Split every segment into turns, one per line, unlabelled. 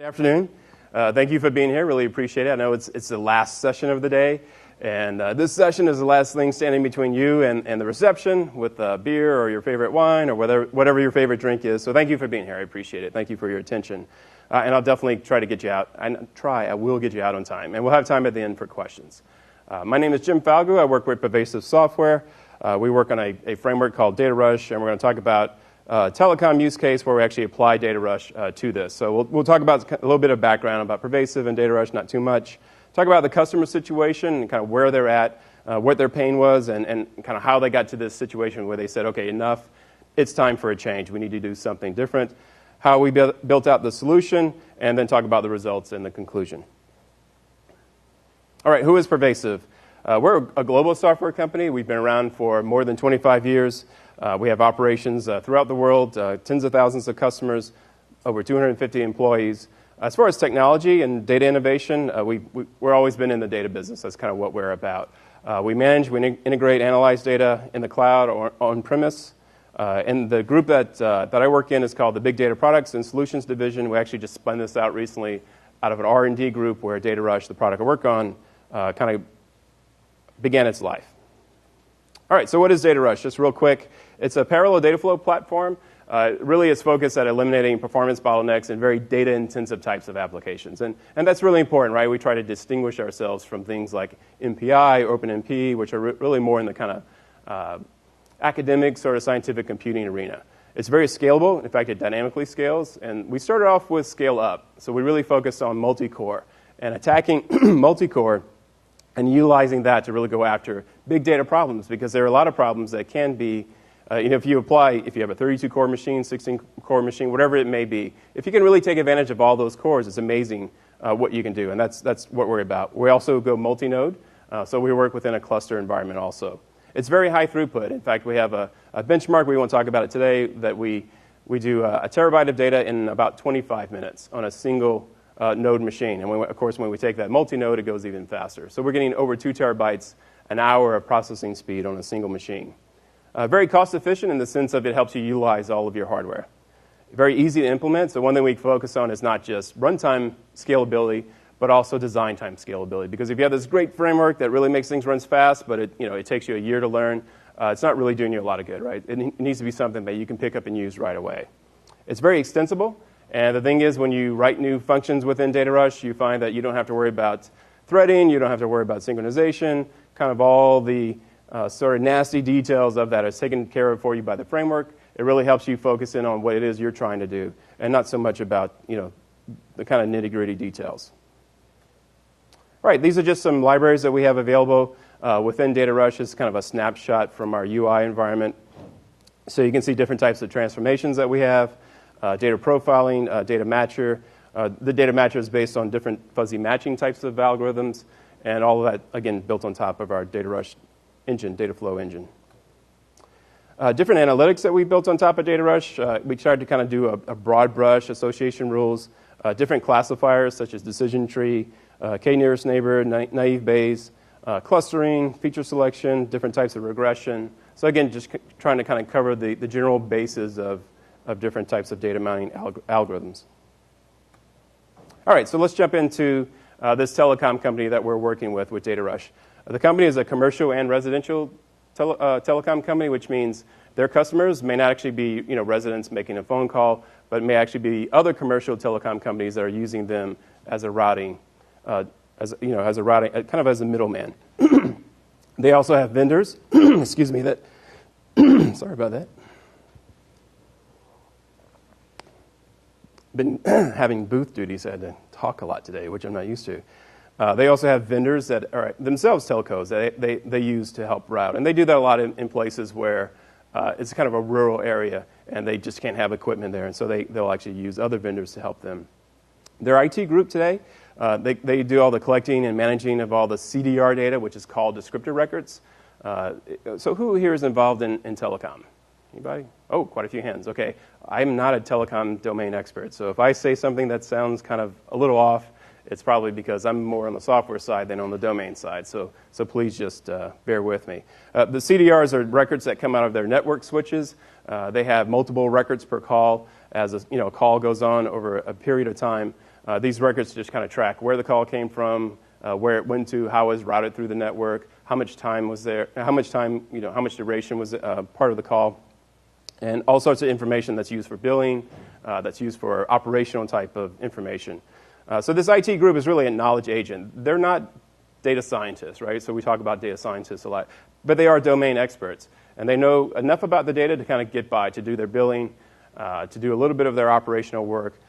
Good afternoon. Thank you for being here. Really appreciate it. I know it's the last session of the day, and this session is the last thing standing between you and the reception with beer or your favorite wine or whatever your favorite drink is. So thank you for being here. I appreciate it. Thank you for your attention. And I'll definitely try to get you out. I will get you out on time, and we'll have time at the end for questions. My name is Jim Falgout. I work with Pervasive Software. We work on a framework called Data Rush, and we're going to talk about telecom use case where we actually apply Data Rush to this. So we'll talk about a little bit of background about Pervasive and Data Rush, not too much. Talk about the customer situation and kind of where they're at, what their pain was, and kind of how they got to this situation where they said, okay, enough, it's time for a change. We need to do something different. How we built out the solution, and then talk about the results and the conclusion. All right, who is Pervasive? We're a global software company. We've been around for more than 25 years. We have operations throughout the world, tens of thousands of customers, over 250 employees. As far as technology and data innovation, we're always been in the data business. That's kind of what we're about. We integrate, analyze data in the cloud or on-premise. And the group that I work in is called the Big Data Products and Solutions Division. We actually just spun this out recently out of an R&D group where Data Rush, the product I work on, kind of began its life. All right, so what is Data Rush? Just real quick, it's a parallel data flow platform. Really, it's focused at eliminating performance bottlenecks in very data-intensive types of applications. And that's really important, right? We try to distinguish ourselves from things like MPI, OpenMP, which are really more in the kind of academic sort of scientific computing arena. It's very scalable. In fact, it dynamically scales. And we started off with scale up. So we really focused on multi-core and attacking multi-core and utilizing that to really go after big data problems, because there are a lot of problems that can be, if you have a 32-core machine, 16-core machine, whatever it may be, if you can really take advantage of all those cores, it's amazing what you can do, and that's what we're about. We also go multi-node, so we work within a cluster environment also. It's very high throughput. In fact, we have a benchmark, we won't talk about it today, that we do a terabyte of data in about 25 minutes on a single node machine. And of course, when we take that multi-node, it goes even faster. So we're getting over 2 terabytes an hour of processing speed on a single machine. Very cost efficient in the sense of it helps you utilize all of your hardware. Very easy to implement. So one thing we focus on is not just runtime scalability, but also design time scalability. Because if you have this great framework that really makes things run fast, but it takes you a year to learn, it's not really doing you a lot of good, right? It needs to be something that you can pick up and use right away. It's very extensible. And the thing is, when you write new functions within Data Rush, you find that you don't have to worry about threading, you don't have to worry about synchronization, kind of all the sort of nasty details of that is taken care of for you by the framework. It really helps you focus in on what it is you're trying to do, and not so much about the kind of nitty-gritty details. All right, these are just some libraries that we have available within Data Rush. It's kind of a snapshot from our UI environment. So you can see different types of transformations that we have. Data profiling, data matcher. The data matcher is based on different fuzzy matching types of algorithms, and all of that, again, built on top of our Data Rush engine, data flow engine. Different analytics that we built on top of Data Rush. We tried to kind of do a broad brush, association rules, different classifiers such as decision tree, k-nearest neighbor, naive Bayes, clustering, feature selection, different types of regression. So again, just trying to kind of cover the general bases of different types of data mining algorithms. All right, so let's jump into this telecom company that we're working with Data Rush. The company is a commercial and residential telecom company, which means their customers may not actually be residents making a phone call, but may actually be other commercial telecom companies that are using them as a routing, kind of as a middleman. They also have vendors, excuse me, that, sorry about that. Been having booth duties. I had to talk a lot today, which I'm not used to. They also have vendors that are themselves telcos that they use to help route. And they do that a lot in places where it's kind of a rural area and they just can't have equipment there. And so they'll actually use other vendors to help them. Their IT group today, they do all the collecting and managing of all the CDR data, which is called descriptor records. So who here is involved in telecom? Anybody? Oh, quite a few hands. Okay. I'm not a telecom domain expert, so if I say something that sounds kind of a little off, it's probably because I'm more on the software side than on the domain side, so please just bear with me. The CDRs are records that come out of their network switches. They have multiple records per call as a call goes on over a period of time. These records just kind of track where the call came from, where it went to, how it was routed through the network, how much time was there, how much duration was part of the call, and all sorts of information that's used for billing, that's used for operational type of information. So this IT group is really a knowledge agent. They're not data scientists, right? So we talk about data scientists a lot, but they are domain experts, and they know enough about the data to kind of get by, to do their billing, to do a little bit of their operational work,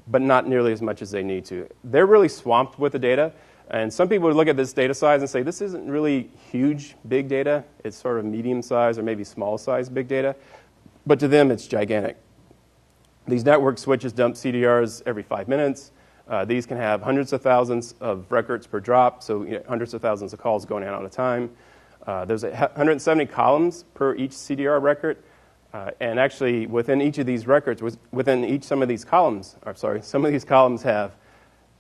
but not nearly as much as they need to. They're really swamped with the data, and some people would look at this data size and say, this isn't really huge big data. It's sort of medium-sized or maybe small-sized big data, but to them, it's gigantic. These network switches dump CDRs every 5 minutes. These can have hundreds of thousands of records per drop, so hundreds of thousands of calls going out at a time. There's 170 columns per each CDR record. And actually, within each of these records, some of these columns have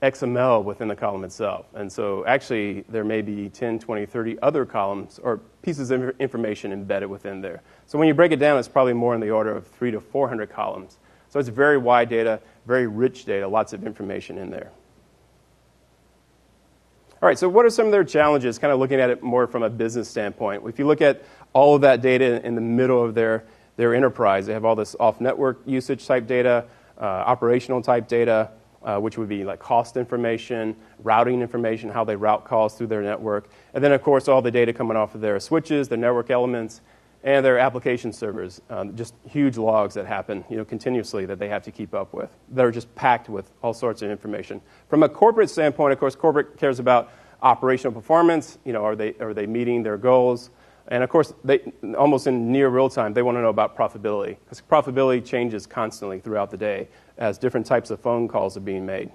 XML within the column itself. And so actually, there may be 10, 20, 30 other columns or pieces of information embedded within there. So when you break it down, it's probably more in the order of 300 to 400 columns. So it's very wide data, very rich data, lots of information in there. All right, so what are some of their challenges, kind of looking at it more from a business standpoint? If you look at all of that data in the middle of their enterprise, they have all this off-network usage type data, operational type data, which would be like cost information, routing information, how they route calls through their network, and then, of course, all the data coming off of their switches, their network elements, and their application servers, just huge logs that happen continuously that they have to keep up with, that are just packed with all sorts of information. From a corporate standpoint, of course, corporate cares about operational performance. Are they meeting their goals? And of course, they almost in near real time, they want to know about profitability, because profitability changes constantly throughout the day as different types of phone calls are being made.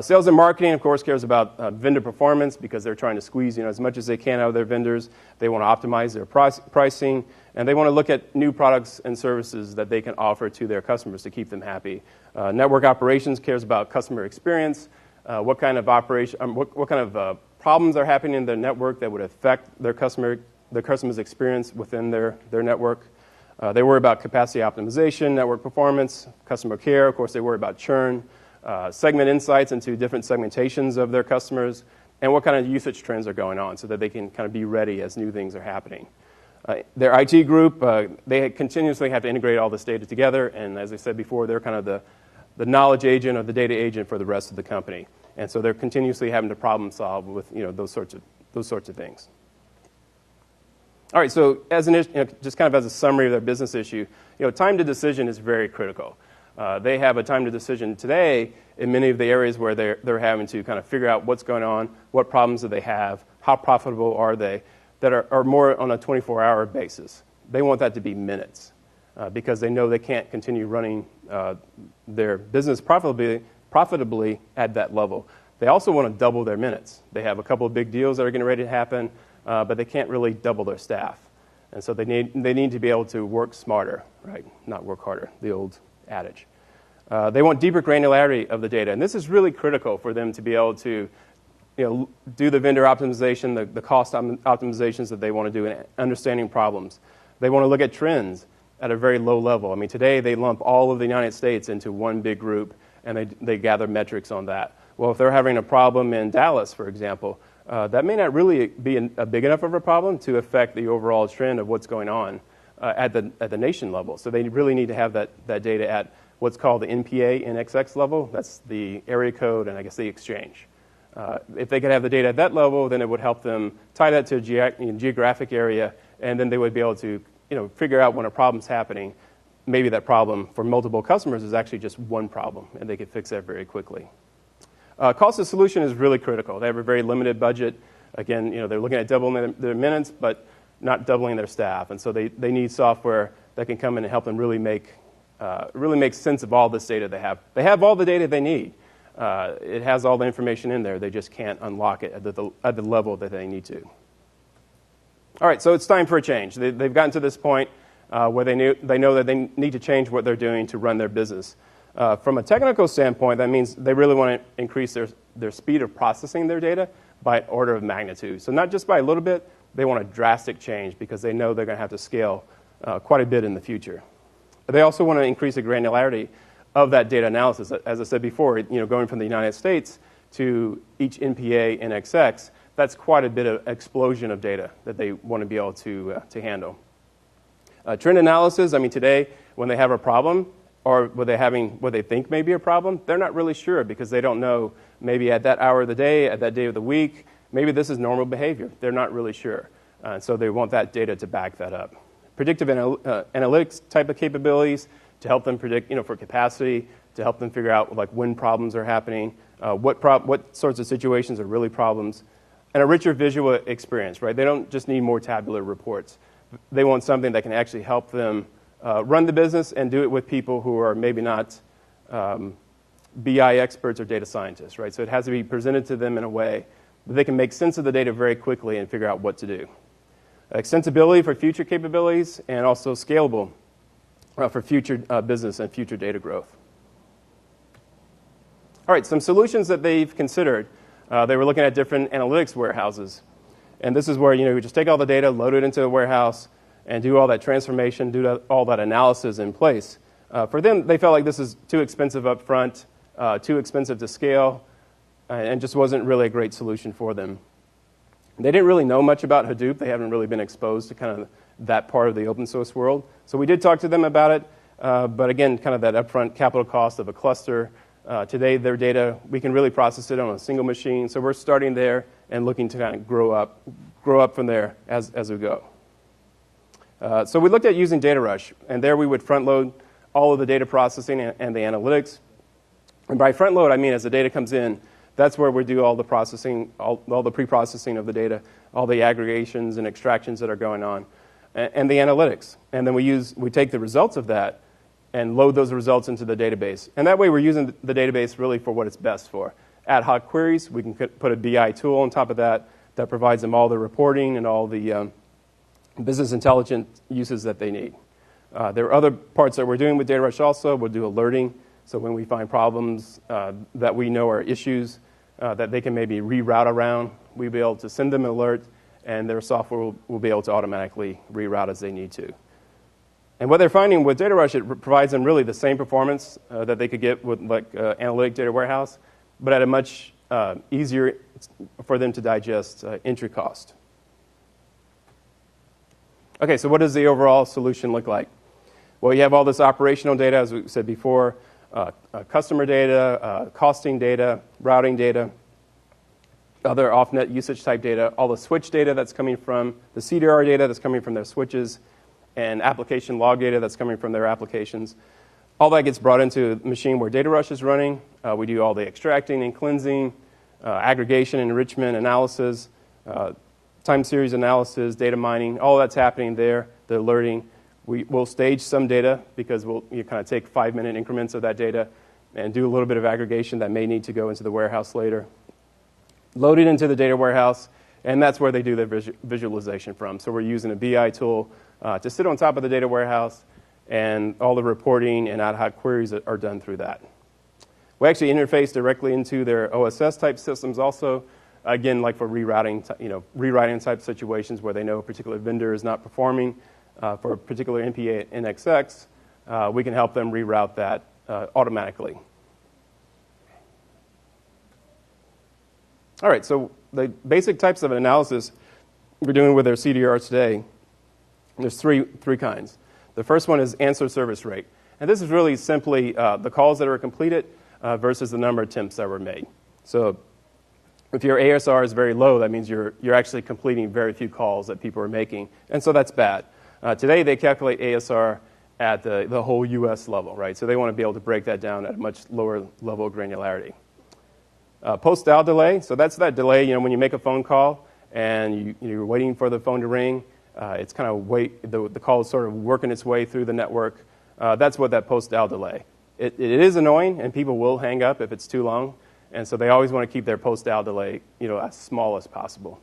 Sales and marketing, of course, cares about vendor performance, because they're trying to squeeze as much as they can out of their vendors. They want to optimize their pricing, and they want to look at new products and services that they can offer to their customers to keep them happy. Network operations cares about customer experience, what kind of problems are happening in their network that would affect their customers' experience within their network. They worry about capacity optimization, network performance, customer care. Of course, they worry about churn, segment insights into different segmentations of their customers, and what kind of usage trends are going on so that they can kind of be ready as new things are happening. Their IT group, they continuously have to integrate all this data together, and as I said before, they're kind of the knowledge agent or the data agent for the rest of the company. And so they're continuously having to problem solve with those sorts of things. All right, so just kind of as a summary of their business issue, time to decision is very critical. They have a time to decision today in many of the areas where they're having to kind of figure out what's going on, what problems do they have, how profitable are they, that are more on a 24-hour basis. They want that to be minutes because they know they can't continue running their business profitably at that level. They also want to double their minutes. They have a couple of big deals that are getting ready to happen, but they can't really double their staff. And so they need to be able to work smarter, right? Not work harder, the old adage. They want deeper granularity of the data, and this is really critical for them to be able to do the vendor optimization, the cost optimizations that they want to do, and understanding problems. They want to look at trends at a very low level. I mean, today they lump all of the United States into one big group, and they gather metrics on that. Well, if they're having a problem in Dallas, for example, that may not really be a big enough of a problem to affect the overall trend of what's going on at the nation level. So they really need to have that data at what's called the NPA NXX level. That's the area code and I guess the exchange. If they could have the data at that level, then it would help them tie that to a geographic area, and then they would be able to figure out when a problem's happening. Maybe that problem for multiple customers is actually just one problem, and they could fix that very quickly. Cost of solution is really critical. They have a very limited budget. Again, they're looking at doubling their minutes, but not doubling their staff. And so they need software that can come in and help them really make sense of all this data they have. They have all the data they need. It has all the information in there. They just can't unlock it at the level that they need to. All right, so it's time for a change. They've gotten to this point where they know that they need to change what they're doing to run their business. From a technical standpoint, that means they really want to increase their speed of processing their data by an order of magnitude. So not just by a little bit, they want a drastic change because they know they're going to have to scale quite a bit in the future. They also want to increase the granularity of that data analysis. As I said before, going from the United States to each NPA and XX, that's quite a bit of explosion of data that they want to be able to handle. Trend analysis, today when they have a problem or what they think may be a problem, they're not really sure because they don't know maybe at that hour of the day, at that day of the week, maybe this is normal behavior. They're not really sure. So they want that data to back that up. Predictive analytics type of capabilities to help them predict, for capacity, to help them figure out like when problems are happening, what sorts of situations are really problems, and a richer visual experience, right? They don't just need more tabular reports. They want something that can actually help them run the business and do it with people who are maybe not BI experts or data scientists, right? So it has to be presented to them in a way that they can make sense of the data very quickly and figure out what to do. Extensibility for future capabilities and also scalable for future business and future data growth. All right, some solutions that they've considered. They were looking at different analytics warehouses. And this is where you just take all the data, load it into a warehouse, and do all that transformation, do all that analysis in place. For them, they felt like this is too expensive up front, too expensive to scale, and just wasn't really a great solution for them. They didn't really know much about Hadoop. They haven't really been exposed to kind of that part of the open source world. So we did talk to them about it, but again, kind of that upfront capital cost of a cluster. Today, their data, we can really process it on a single machine. So we're starting there and looking to kind of grow up from there as we go. So we looked at using Data Rush, and there we would front load all of the data processing and the analytics. And by front load, I mean as the data comes in, that's where we do all the processing, all the pre-processing of the data, all the aggregations and extractions that are going on, and the analytics. And then we take the results of that and load those results into the database. And that way we're using the database really for what it's best for. Ad hoc queries, we can put a BI tool on top of that provides them all the reporting and all the business intelligence uses that they need. There are other parts that we're doing with Data Rush also. We'll do alerting. So when we find problems that we know are issues that they can maybe reroute around, we'll be able to send them an alert, and their software will be able to automatically reroute as they need to. And what they're finding with Data Rush, it provides them really the same performance that they could get with like analytic data warehouse, but at a much easier for them to digest entry cost. Okay, so what does the overall solution look like? Well, you have all this operational data, as we said before, customer data, costing data, routing data, other off-net usage type data, all the switch data that's coming from, the CDR data that's coming from their switches, and application log data that's coming from their applications. All that gets brought into a machine where Data Rush is running. We do all the extracting and cleansing, aggregation, enrichment, analysis, time series analysis, data mining, all that's happening there, the alerting. We'll stage some data because you kind of take 5-minute increments of that data and do a little bit of aggregation that may need to go into the warehouse later. Load it into the data warehouse, and that's where they do their visualization from. So we're using a BI tool to sit on top of the data warehouse, and all the reporting and ad hoc queries are done through that. We actually interface directly into their OSS type systems also, again, like for rewriting type situations where they know a particular vendor is not performing for a particular NPA NXX, we can help them reroute that automatically. All right, so the basic types of analysis we're doing with their CDRs today, there's three kinds. The first one is answer service rate. And this is really simply the calls that are completed versus the number of attempts that were made. So if your ASR is very low, that means you're actually completing very few calls that people are making. And so that's bad. Today, they calculate ASR at the whole U.S. level, right? So they want to be able to break that down at a much lower level of granularity. Post-dial delay, so that's that delay, when you make a phone call and you're waiting for the phone to ring. It's kind of the call is sort of working its way through the network. That's what that post-dial delay. It is annoying, and people will hang up if it's too long. And so they always want to keep their post-dial delay, as small as possible.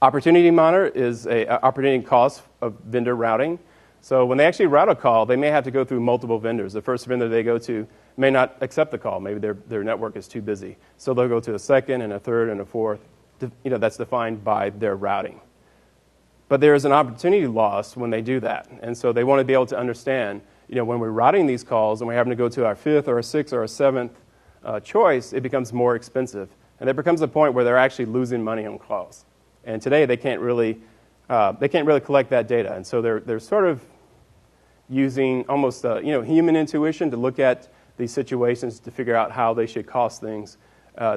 Opportunity monitor is an opportunity cost of vendor routing. So when they actually route a call, they may have to go through multiple vendors. The first vendor they go to may not accept the call. Maybe their network is too busy. So they'll go to a second and a third and a fourth. That's defined by their routing. But there is an opportunity loss when they do that. And so they want to be able to understand, when we're routing these calls and we're having to go to our fifth or a sixth or a seventh choice, it becomes more expensive. And there becomes a point where they're actually losing money on calls. And today they can't really collect that data. And so they're sort of using almost human intuition to look at these situations to figure out how they should cost things.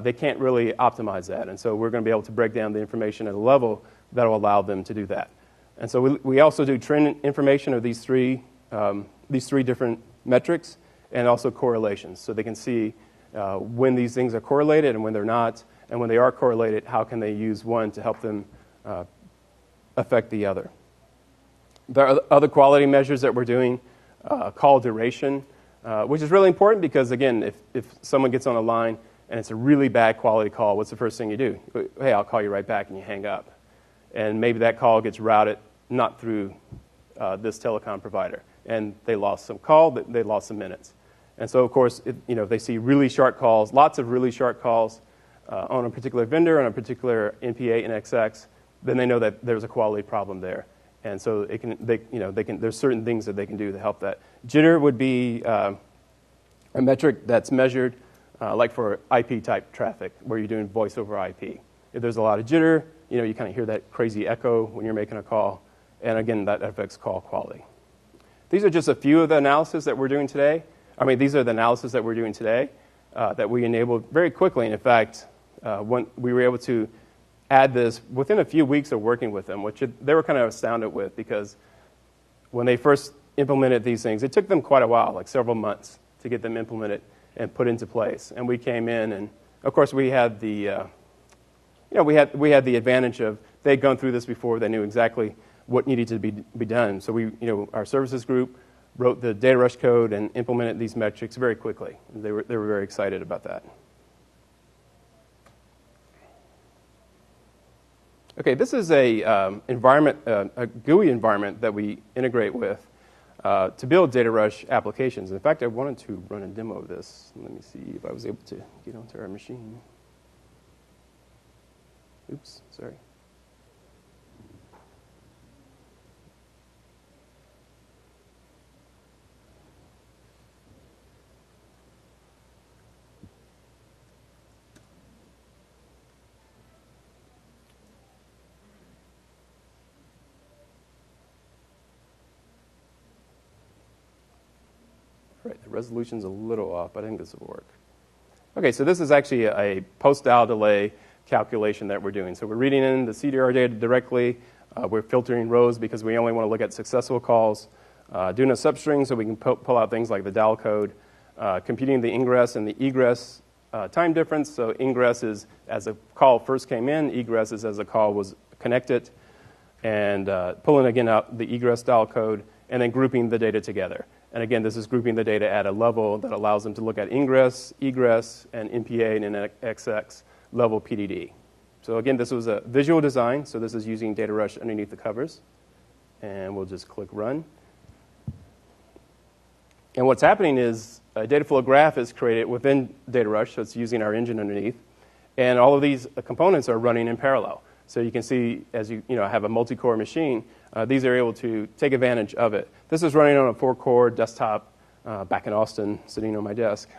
They can't really optimize that. And so we're going to be able to break down the information at a level that will allow them to do that. And so we also do trend information of these three different metrics and also correlations. So they can see when these things are correlated and when they're not. And when they are correlated, how can they use one to help them affect the other. There are other quality measures that we're doing, call duration, which is really important because, again, if someone gets on a line and it's a really bad quality call, what's the first thing you do? Hey, I'll call you right back, and you hang up. And maybe that call gets routed not through this telecom provider, and they lost some call, they lost some minutes. And so, of course, if they see really short calls, lots of really short calls on a particular vendor, on a particular NPA and XX, then they know that there's a quality problem there. And so there's certain things that they can do to help that. Jitter would be a metric that's measured like for IP-type traffic, where you're doing voice over IP. If there's a lot of jitter, you kind of hear that crazy echo when you're making a call. And again, that affects call quality. These are just a few of the analysis that we're doing today. These are the analysis that we're doing today that we enabled very quickly. And in fact, when we were able to add this within a few weeks of working with them, which they were kind of astounded with, because when they first implemented these things, it took them quite a while, like several months, to get them implemented and put into place. And we came in, and of course we had the we had the advantage of they'd gone through this before. They knew exactly what needed to be done. So our services group wrote the data rush code and implemented these metrics very quickly. They were very excited about that. Okay, this is a GUI environment that we integrate with to build data rush applications. In fact, I wanted to run a demo of this. Let me see if I was able to get onto our machine. Oops, sorry. Right, the resolution's a little off, but I think this will work. Okay, so this is actually a post-dial delay calculation that we're doing. So we're reading in the CDR data directly. We're filtering rows because we only want to look at successful calls. Doing a substring so we can pull out things like the dial code. Computing the ingress and the egress time difference. So ingress is as a call first came in. Egress is as a call was connected. And pulling again out the egress dial code and then grouping the data together. And again, this is grouping the data at a level that allows them to look at ingress, egress, and NPA and XX level PDD. So again, this was a visual design. So this is using data rush underneath the covers. And we'll just click run. And what's happening is a data flow graph is created within data rush. So it's using our engine underneath. And all of these components are running in parallel. So you can see as you have a multi-core machine, these are able to take advantage of it. This is running on a 4-core desktop back in Austin, sitting on my desk.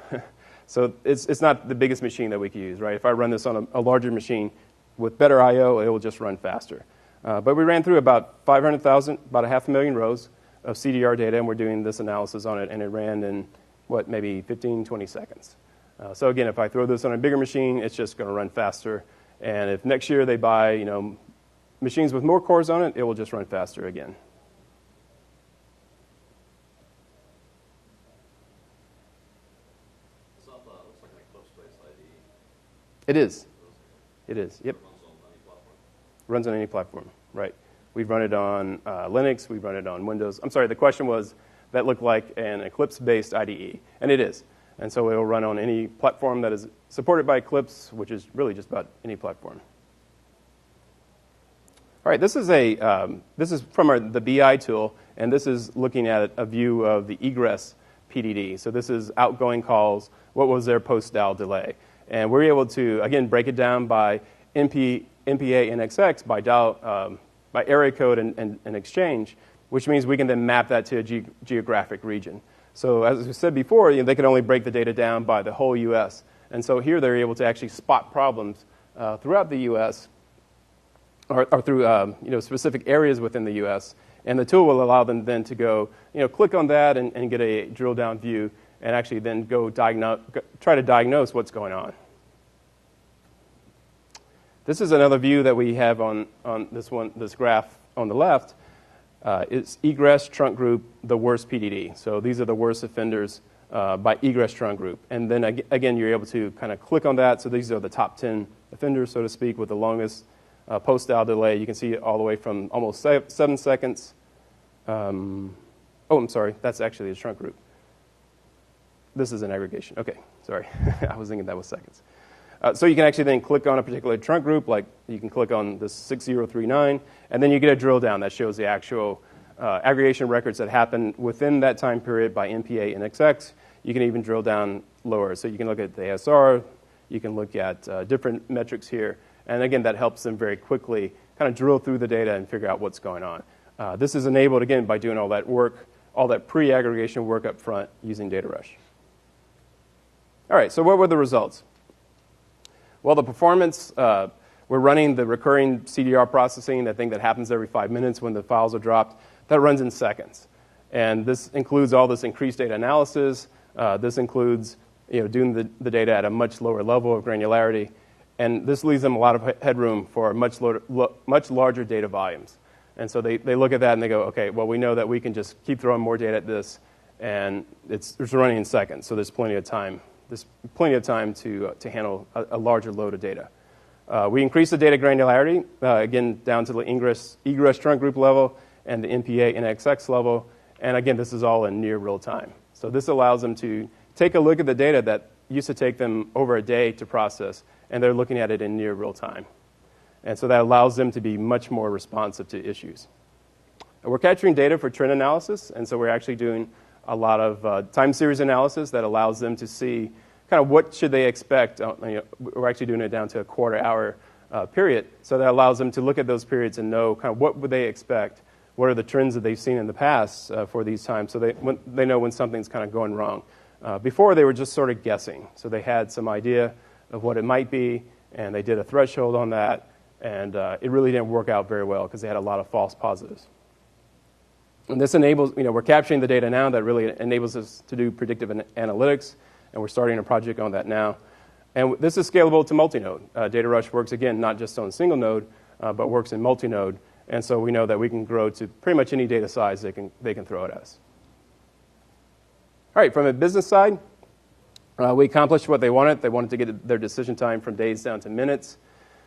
So it's not the biggest machine that we can use, right? If I run this on a larger machine with better I/O, it will just run faster. But we ran through about 500,000, about 500,000 rows of CDR data, and we're doing this analysis on it, and it ran in, maybe 15, 20 seconds. So again, if I throw this on a bigger machine, it's just going to run faster. And if next year they buy, machines with more cores on it, it will just run faster again.
This looks like an Eclipse-based IDE.
It is. It is. Yep.
It runs on any platform.
Runs on any platform. Right. We've run it on Linux. We've run it on Windows. I'm sorry. The question was that looked like an Eclipse-based IDE, and it is. And so it will run on any platform that is supported by Eclipse, which is really just about any platform. All right, this is from the BI tool, and this is looking at a view of the egress PDD. So this is outgoing calls. What was their post-dial delay? And we're able to, again, break it down by NPA and XX, by area code and exchange, which means we can then map that to a geographic region. So as we said before, they can only break the data down by the whole U.S. And so here they're able to actually spot problems throughout the U.S. or through specific areas within the U.S. And the tool will allow them then to go, click on that and get a drill down view and actually then go try to diagnose what's going on. This is another view that we have on this graph on the left. It's egress trunk group, the worst PDD. So these are the worst offenders by egress trunk group. And then again, you're able to kind of click on that. So these are the top 10 offenders, so to speak, with the longest post-dial delay. You can see it all the way from almost 7 seconds. I'm sorry. That's actually the trunk group. This is an aggregation. Okay, sorry. I was thinking that was seconds. So you can actually then click on a particular trunk group, like you can click on this 6039, and then you get a drill down that shows the actual aggregation records that happened within that time period by MPA and XX. You can even drill down lower. So you can look at the ASR, you can look at different metrics here, and again, that helps them very quickly kind of drill through the data and figure out what's going on. This is enabled, again, by doing all that work, all that pre-aggregation work up front using Data Rush. All right, so what were the results? Well, the performance, we're running the recurring CDR processing, that thing that happens every 5 minutes when the files are dropped. That runs in seconds. And this includes all this increased data analysis. This includes doing the data at a much lower level of granularity. And this leaves them a lot of headroom for much larger data volumes. And so they look at that and they go, okay, well, we know that we can just keep throwing more data at this, and it's running in seconds, so there's plenty of time. There's plenty of time to handle a larger load of data. We increase the data granularity, again, down to the egress trunk group level and the MPA and XX level. And again, this is all in near real time. So this allows them to take a look at the data that used to take them over a day to process, and they're looking at it in near real time. And so that allows them to be much more responsive to issues. And we're capturing data for trend analysis, and so we're actually doing a lot of time series analysis that allows them to see kind of what should they expect. We're actually doing it down to a quarter-hour period, so that allows them to look at those periods and know kind of what would they expect, what are the trends that they've seen in the past for these times, so they know when something's kind of going wrong. Before, they were just sort of guessing, so they had some idea of what it might be, and they did a threshold on that, and it really didn't work out very well because they had a lot of false positives. And this enables, we're capturing the data now that really enables us to do predictive analytics, and we're starting a project on that now. And this is scalable to multi-node. Data Rush works, again, not just on single node, but works in multi-node. And so we know that we can grow to pretty much any data size they can throw at us. All right, from a business side, we accomplished what they wanted. They wanted to get their decision time from days down to minutes.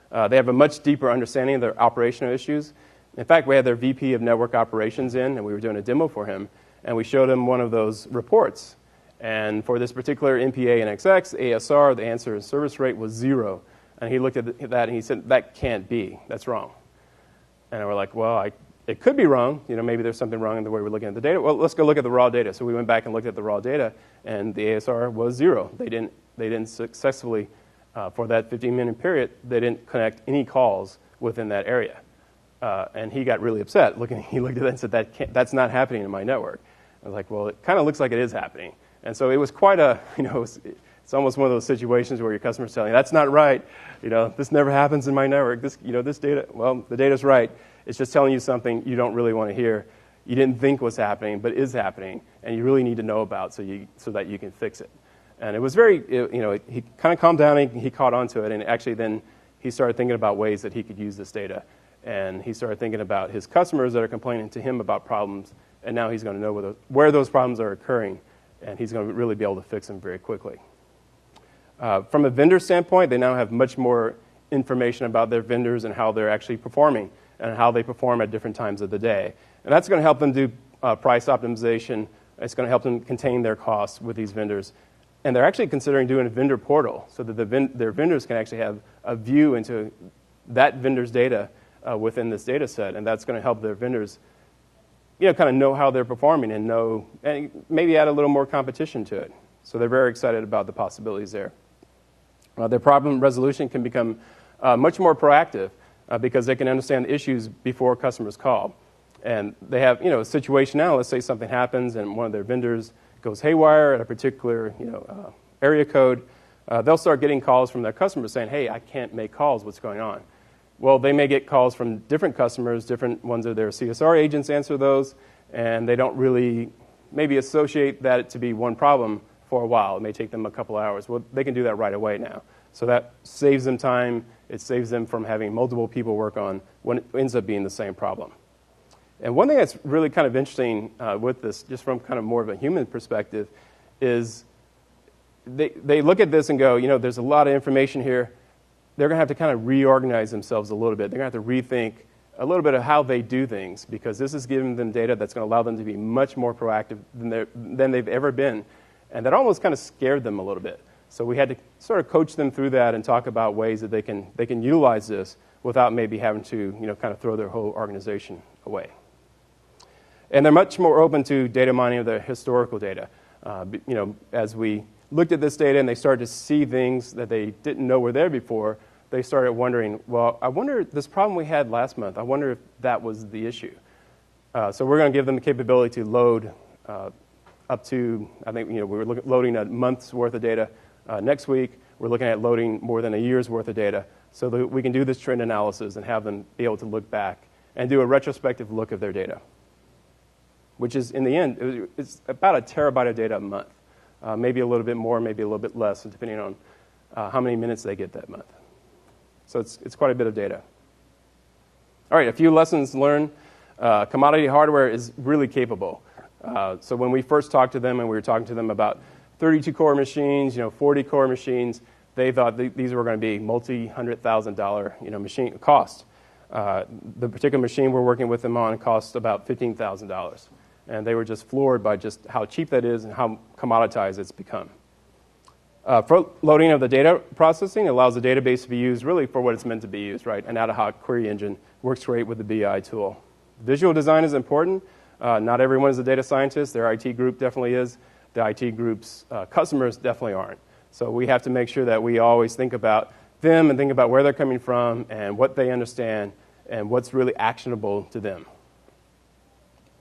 They have a much deeper understanding of their operational issues. In fact, we had their VP of Network Operations in, and we were doing a demo for him, and we showed him one of those reports. And for this particular MPA and XX, ASR, the answer and service rate was 0. And he looked at that and he said, that can't be. That's wrong. And we're like, well, it could be wrong. Maybe there's something wrong in the way we're looking at the data. Well, let's go look at the raw data. So we went back and looked at the raw data, and the ASR was 0. They didn't successfully, for that 15-minute period, they didn't connect any calls within that area. And he got really upset. He looked at that and said, that's not happening in my network. I was like, well, it kind of looks like it is happening. And so it was quite it's almost one of those situations where your customer's telling you, that's not right. This never happens in my network. This data, well, the data's right. It's just telling you something you don't really want to hear. You didn't think was happening, but is happening, and you really need to know about so that you can fix it. And it was he kind of calmed down and he caught on to it, and actually then he started thinking about ways that he could use this data. And he started thinking about his customers that are complaining to him about problems, and now he's going to know where those problems are occurring, and he's going to really be able to fix them very quickly. From a vendor standpoint, they now have much more information about their vendors and how they're actually performing and how they perform at different times of the day. And that's going to help them do price optimization. It's going to help them contain their costs with these vendors. And they're actually considering doing a vendor portal so that their vendors can actually have a view into that vendor's data within this data set. And that's going to help their vendors kind of know how they're performing and maybe add a little more competition to it. So they're very excited about the possibilities there. Their problem resolution can become much more proactive because they can understand the issues before customers call. And they have, a situation now. Let's say something happens and one of their vendors goes haywire at a particular, area code. They'll start getting calls from their customers saying, "Hey, I can't make calls. What's going on?" Well, they may get calls from different customers, different ones of their CSR agents answer those, and they don't really maybe associate that to be one problem for a while. It may take them a couple hours. Well, they can do that right away now. So that saves them time. It saves them from having multiple people work on what ends up being the same problem. And one thing that's really kind of interesting with this, just from kind of more of a human perspective, is they look at this and go, there's a lot of information here. They're going to have to kind of reorganize themselves a little bit. They're going to have to rethink a little bit of how they do things, because this is giving them data that's going to allow them to be much more proactive than they've ever been. And that almost kind of scared them a little bit. So we had to sort of coach them through that and talk about ways that they can utilize this without maybe having to kind of throw their whole organization away. And they're much more open to data mining of their historical data. As we looked at this data and they started to see things that they didn't know were there before, they started wondering, well, I wonder, this problem we had last month, I wonder if that was the issue. So we're going to give them the capability to load up to, I think, we were loading a month's worth of data. Next week, we're looking at loading more than a year's worth of data so that we can do this trend analysis and have them be able to look back and do a retrospective look of their data, which is, in the end, it's about a terabyte of data a month. Maybe a little bit more, maybe a little bit less, depending on how many minutes they get that month. So it's quite a bit of data. All right, a few lessons learned. Commodity hardware is really capable. So when we first talked to them and we were talking to them about 32-core machines, 40-core machines, they thought these were going to be multi-$100,000 machine cost. The particular machine we're working with them on costs about $15,000. And they were just floored by just how cheap that is and how commoditized it's become. For loading of the data processing, it allows the database to be used really for what it's meant to be used, right? An ad hoc query engine works great with the BI tool. Visual design is important. Not everyone is a data scientist. Their IT group definitely is. The IT group's customers definitely aren't. So we have to make sure that we always think about them and think about where they're coming from and what they understand and what's really actionable to them.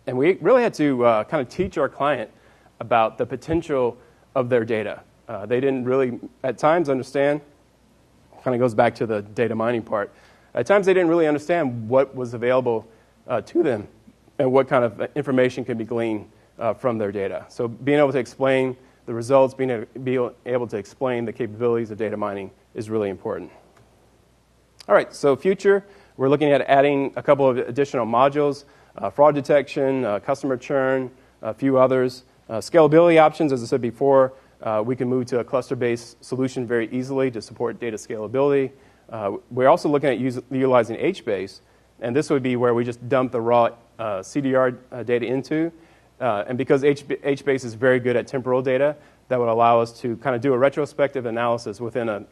And we really had to kind of teach our client about the potential of their data. They didn't really, at times, understand, kind of goes back to the data mining part. At times, they didn't really understand what was available to them and what kind of information can be gleaned from their data. So being able to explain the results, being able to explain the capabilities of data mining is really important. All right, so future, we're looking at adding a couple of additional modules, fraud detection, customer churn, a few others. Scalability options, as I said before, we can move to a cluster-based solution very easily to support data scalability. We're also looking at utilizing HBase, and this would be where we just dump the raw CDR data into. And because HBase is very good at temporal data, that would allow us to kind of do a retrospective analysis within a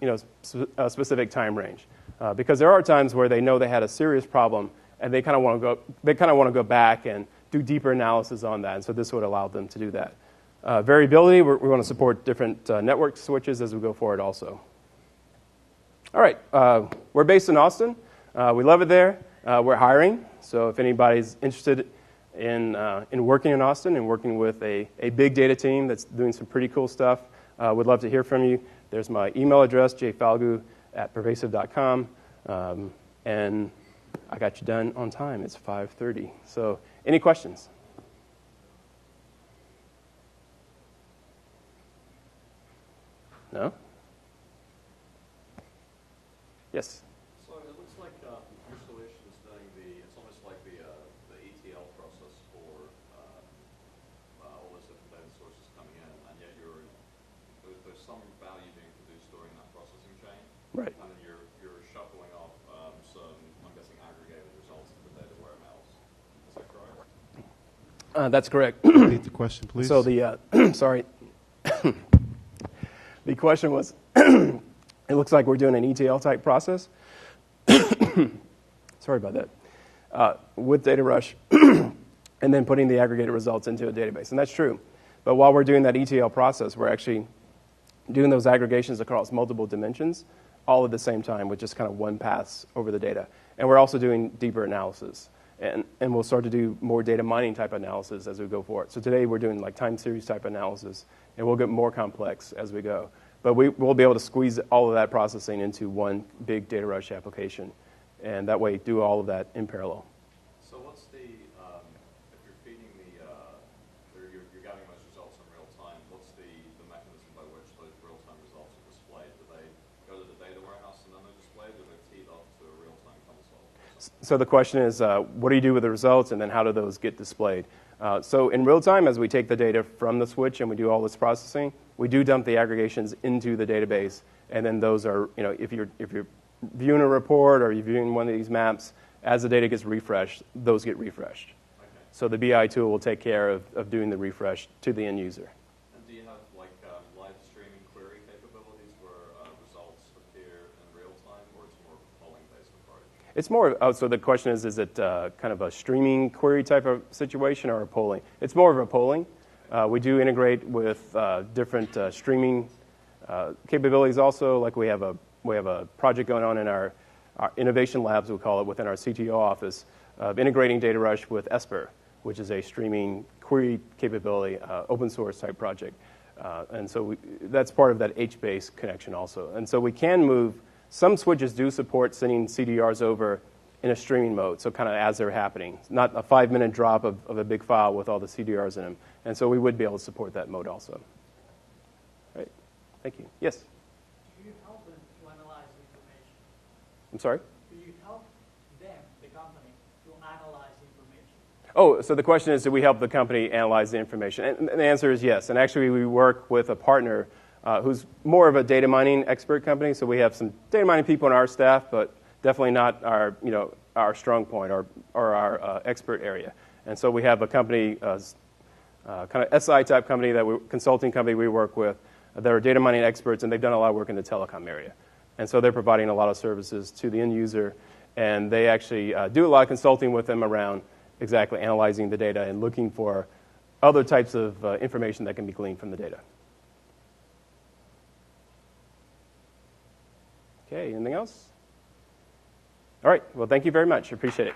specific time range. Because there are times where they know they had a serious problem, and they kind of want to go back and do deeper analysis on that. And so this would allow them to do that. Variability, we want to support different network switches as we go forward also. All right, we're based in Austin. We love it there. We're hiring, so if anybody's interested in working in Austin and working with a big data team that's doing some pretty cool stuff, would love to hear from you. There's my email address, jfalgu@pervasive.com, and I got you done on time. It's 5:30. So any questions? No? Yes?
So it looks like your solution is doing it's almost like the ETL process for all those different data sources coming in, and yet there's some value being produced during that processing chain.
Right.
And then you're shuffling off some, I'm guessing, aggregated results to the data warehouse. Is that correct?
That's correct.
Repeat the question, please.
So sorry. The question was, it looks like we're doing an ETL type process. Sorry about that. With Data Rush, and then putting the aggregated results into a database. And that's true. But while we're doing that ETL process, we're actually doing those aggregations across multiple dimensions, all at the same time with just kind of one pass over the data. And we're also doing deeper analysis. And we'll start to do more data mining type analysis as we go forward. So today we're doing like time series type analysis, and we'll get more complex as we go. But we'll be able to squeeze all of that processing into one big data rush application, and that way do all of that in parallel.
So what's the, if you're feeding or you're getting those results in real time, what's the mechanism by which those real-time results are displayed? Do they go to the data warehouse and then they're displayed, or they're teed off to a real-time console?
So the question is, what do you do with the results, and then how do those get displayed? So in real time, as we take the data from the switch and we do all this processing, we do dump the aggregations into the database, and then those are, if you're viewing a report or you're viewing one of these maps, as the data gets refreshed, those get refreshed.
Okay.
So the BI tool will take care of doing the refresh to the end user.
And do you have like live streaming query capabilities where results appear in real time, or it's more of a polling-based approach?
It's more, so the question is it kind of a streaming query type of situation or a polling? It's more of a polling. We do integrate with different streaming capabilities also. Like we have a project going on in our innovation labs, we call it, within our CTO office, of integrating Data Rush with Esper, which is a streaming query capability, open source type project. And so that's part of that HBase connection also. And so we can move, some switches do support sending CDRs over in a streaming mode, so kind of as they're happening. Not a 5-minute drop of a big file with all the CDRs in them. And so we would be able to support that mode also. All right. Thank you. Yes?
Do you help them to analyze information?
I'm sorry?
Do you help them, the company, to analyze information?
Oh, so the question is, do we help the company analyze the information? And the answer is yes. And actually, we work with a partner who's more of a data mining expert company. So we have some data mining people on our staff, but definitely not our strong point or our expert area. And so we have a company, kind of SI type company, consulting company we work with. That are data mining experts, and they've done a lot of work in the telecom area. And so they're providing a lot of services to the end user, and they actually do a lot of consulting with them around exactly analyzing the data and looking for other types of information that can be gleaned from the data. Okay, anything else? All right, well, thank you very much. Appreciate it.